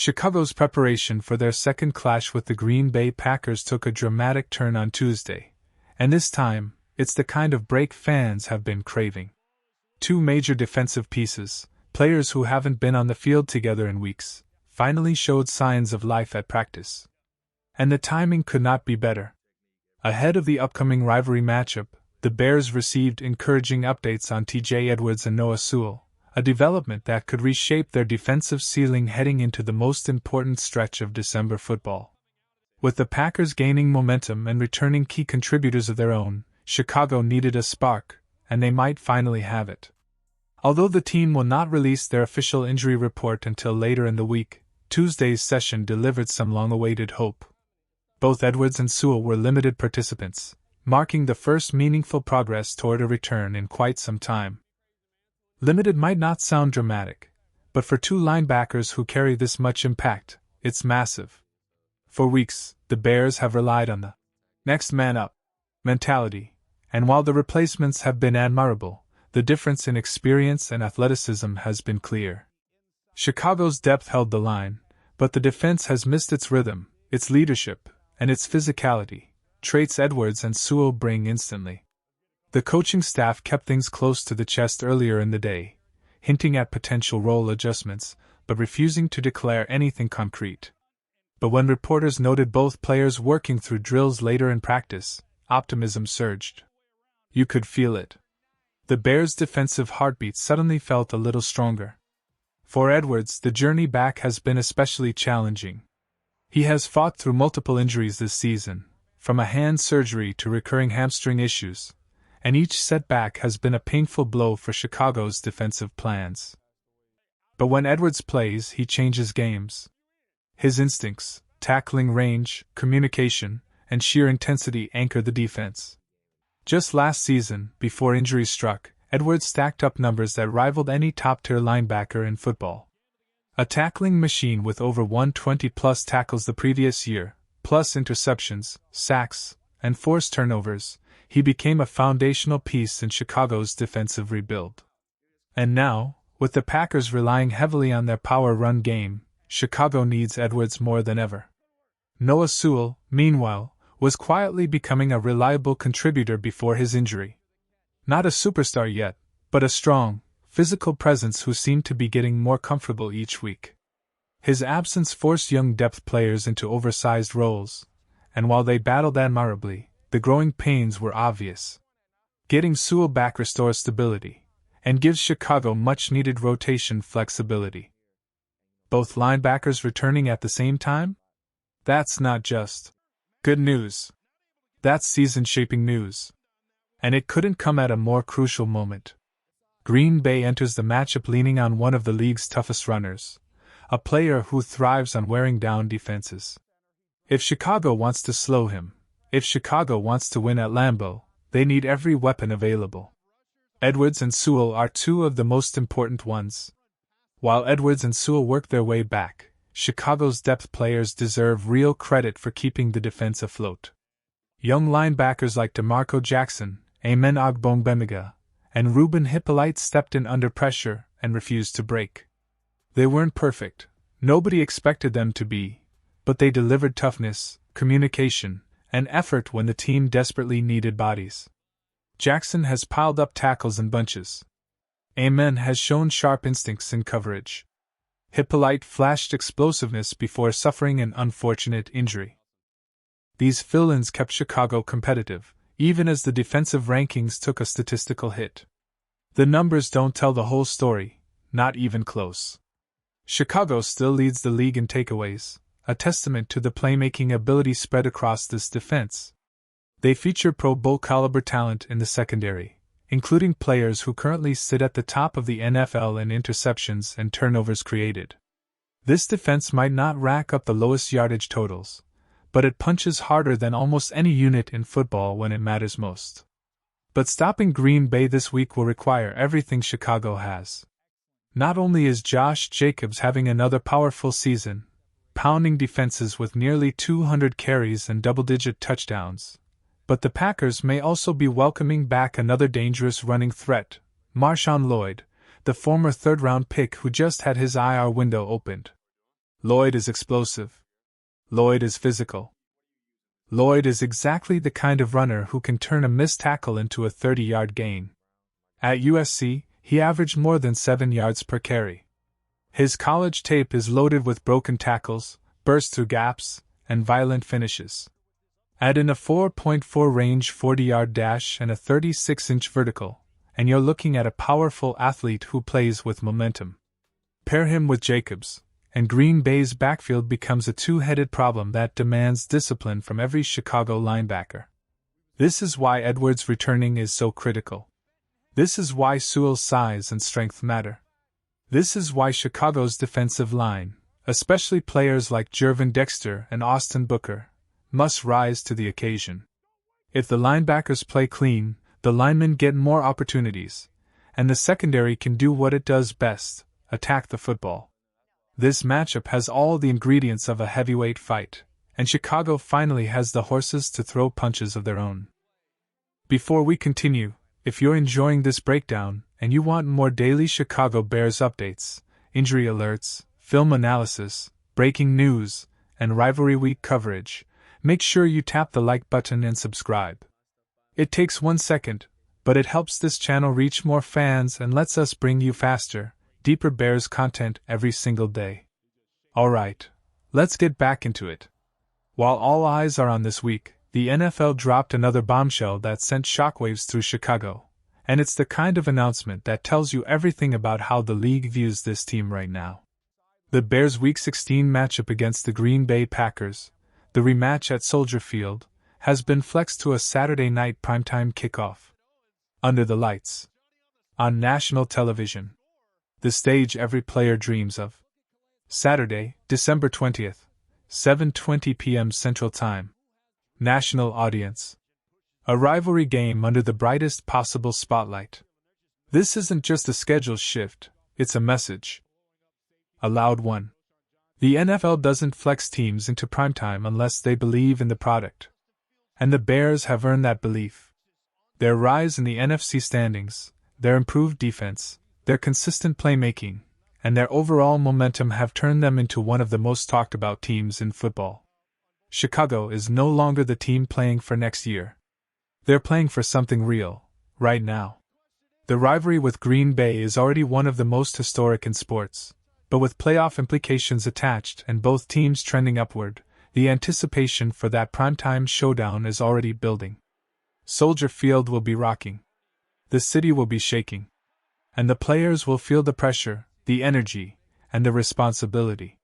Chicago's preparation for their second clash with the Green Bay Packers took a dramatic turn on Tuesday, and this time, it's the kind of break fans have been craving. Two major defensive pieces, players who haven't been on the field together in weeks, finally showed signs of life at practice. And the timing could not be better. Ahead of the upcoming rivalry matchup, the Bears received encouraging updates on T.J. Edwards and Noah Sewell, a development that could reshape their defensive ceiling heading into the most important stretch of December football. With the Packers gaining momentum and returning key contributors of their own, Chicago needed a spark, and they might finally have it. Although the team will not release their official injury report until later in the week, Tuesday's session delivered some long-awaited hope. Both Edwards and Sewell were limited participants, marking the first meaningful progress toward a return in quite some time. Limited might not sound dramatic, but for two linebackers who carry this much impact, it's massive. For weeks, the Bears have relied on the next man up mentality, and while the replacements have been admirable, the difference in experience and athleticism has been clear. Chicago's depth held the line, but the defense has missed its rhythm, its leadership, and its physicality, traits Edwards and Sewell bring instantly. The coaching staff kept things close to the chest earlier in the day, hinting at potential role adjustments, but refusing to declare anything concrete. But when reporters noted both players working through drills later in practice, optimism surged. You could feel it. The Bears' defensive heartbeat suddenly felt a little stronger. For Edwards, the journey back has been especially challenging. He has fought through multiple injuries this season, from a hand surgery to recurring hamstring issues, and each setback has been a painful blow for Chicago's defensive plans. But when Edwards plays, he changes games. His instincts, tackling range, communication, and sheer intensity anchor the defense. Just last season, before injury struck, Edwards stacked up numbers that rivaled any top-tier linebacker in football. A tackling machine with over 120-plus tackles the previous year, plus interceptions, sacks, and forced turnovers, he became a foundational piece in Chicago's defensive rebuild. And now, with the Packers relying heavily on their power run game, Chicago needs Edwards more than ever. Noah Sewell, meanwhile, was quietly becoming a reliable contributor before his injury. Not a superstar yet, but a strong, physical presence who seemed to be getting more comfortable each week. His absence forced young depth players into oversized roles, and while they battled admirably, the growing pains were obvious. Getting Sewell back restores stability, and gives Chicago much-needed rotation flexibility. Both linebackers returning at the same time? That's not just good news. That's season-shaping news. And it couldn't come at a more crucial moment. Green Bay enters the matchup leaning on one of the league's toughest runners, a player who thrives on wearing down defenses. If Chicago wants to slow him, if Chicago wants to win at Lambeau, they need every weapon available. Edwards and Sewell are two of the most important ones. While Edwards and Sewell work their way back, Chicago's depth players deserve real credit for keeping the defense afloat. Young linebackers like DeMarco Jackson, Amen Ogbongbemiga, and Ruben Hippolyte stepped in under pressure and refused to break. They weren't perfect, nobody expected them to be, but they delivered toughness, communication, and effort when the team desperately needed bodies. Jackson has piled up tackles in bunches. Amen has shown sharp instincts in coverage. Hippolyte flashed explosiveness before suffering an unfortunate injury. These fill-ins kept Chicago competitive, even as the defensive rankings took a statistical hit. The numbers don't tell the whole story, not even close. Chicago still leads the league in takeaways, a testament to the playmaking ability spread across this defense. They feature Pro Bowl-caliber talent in the secondary, including players who currently sit at the top of the NFL in interceptions and turnovers created. This defense might not rack up the lowest yardage totals, but it punches harder than almost any unit in football when it matters most. But stopping Green Bay this week will require everything Chicago has. Not only is Josh Jacobs having another powerful season, pounding defenses with nearly 200 carries and double-digit touchdowns, but the Packers may also be welcoming back another dangerous running threat, Marshawn Lloyd, the former third-round pick who just had his IR window opened. Lloyd is explosive. Lloyd is physical. Lloyd is exactly the kind of runner who can turn a missed tackle into a 30-yard gain. At USC, he averaged more than 7 yards per carry. His college tape is loaded with broken tackles, bursts through gaps, and violent finishes. Add in a 4.4 range 40-yard dash and a 36-inch vertical, and you're looking at a powerful athlete who plays with momentum. Pair him with Jacobs, and Green Bay's backfield becomes a two-headed problem that demands discipline from every Chicago linebacker. This is why Edwards' returning is so critical. This is why Sewell's size and strength matter. This is why Chicago's defensive line, especially players like Jervin Dexter and Austin Booker, must rise to the occasion. If the linebackers play clean, the linemen get more opportunities, and the secondary can do what it does best, attack the football. This matchup has all the ingredients of a heavyweight fight, and Chicago finally has the horses to throw punches of their own. Before we continue, if you're enjoying this breakdown and you want more daily Chicago Bears updates, injury alerts, film analysis, breaking news, and rivalry week coverage, make sure you tap the like button and subscribe. It takes 1 second, but it helps this channel reach more fans and lets us bring you faster, deeper Bears content every single day. Alright, let's get back into it. While all eyes are on this week, the NFL dropped another bombshell that sent shockwaves through Chicago, and it's the kind of announcement that tells you everything about how the league views this team right now. The Bears' Week 16 matchup against the Green Bay Packers, the rematch at Soldier Field, has been flexed to a Saturday night primetime kickoff. Under the lights. On national television. The stage every player dreams of. Saturday, December 20th, 7:20 p.m. Central Time. National audience. A rivalry game under the brightest possible spotlight. This isn't just a schedule shift, it's a message. A loud one. The NFL doesn't flex teams into primetime unless they believe in the product. And the Bears have earned that belief. Their rise in the NFC standings, their improved defense, their consistent playmaking, and their overall momentum have turned them into one of the most talked about teams in football. Chicago is no longer the team playing for next year. They're playing for something real, right now. The rivalry with Green Bay is already one of the most historic in sports. But with playoff implications attached and both teams trending upward, the anticipation for that primetime showdown is already building. Soldier Field will be rocking. The city will be shaking. And the players will feel the pressure, the energy, and the responsibility.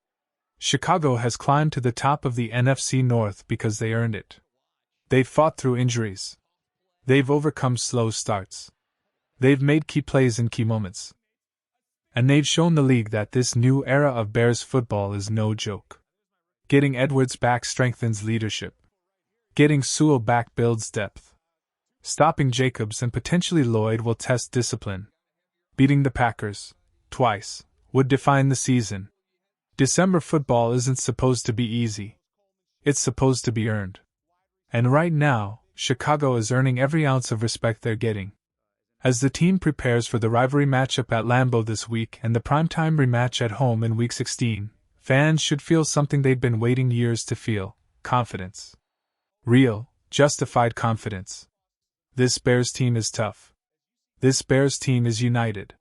Chicago has climbed to the top of the NFC North because they earned it. They've fought through injuries. They've overcome slow starts. They've made key plays in key moments. And they've shown the league that this new era of Bears football is no joke. Getting Edwards back strengthens leadership. Getting Sewell back builds depth. Stopping Jacobs and potentially Lloyd will test discipline. Beating the Packers, twice, would define the season. December football isn't supposed to be easy. It's supposed to be earned. And right now, Chicago is earning every ounce of respect they're getting. As the team prepares for the rivalry matchup at Lambeau this week and the primetime rematch at home in Week 16, fans should feel something they've been waiting years to feel: confidence. Real, justified confidence. This Bears team is tough. This Bears team is united.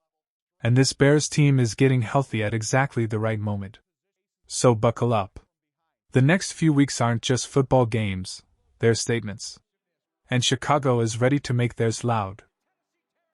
And this Bears team is getting healthy at exactly the right moment. So buckle up. The next few weeks aren't just football games, they're statements. And Chicago is ready to make theirs loud.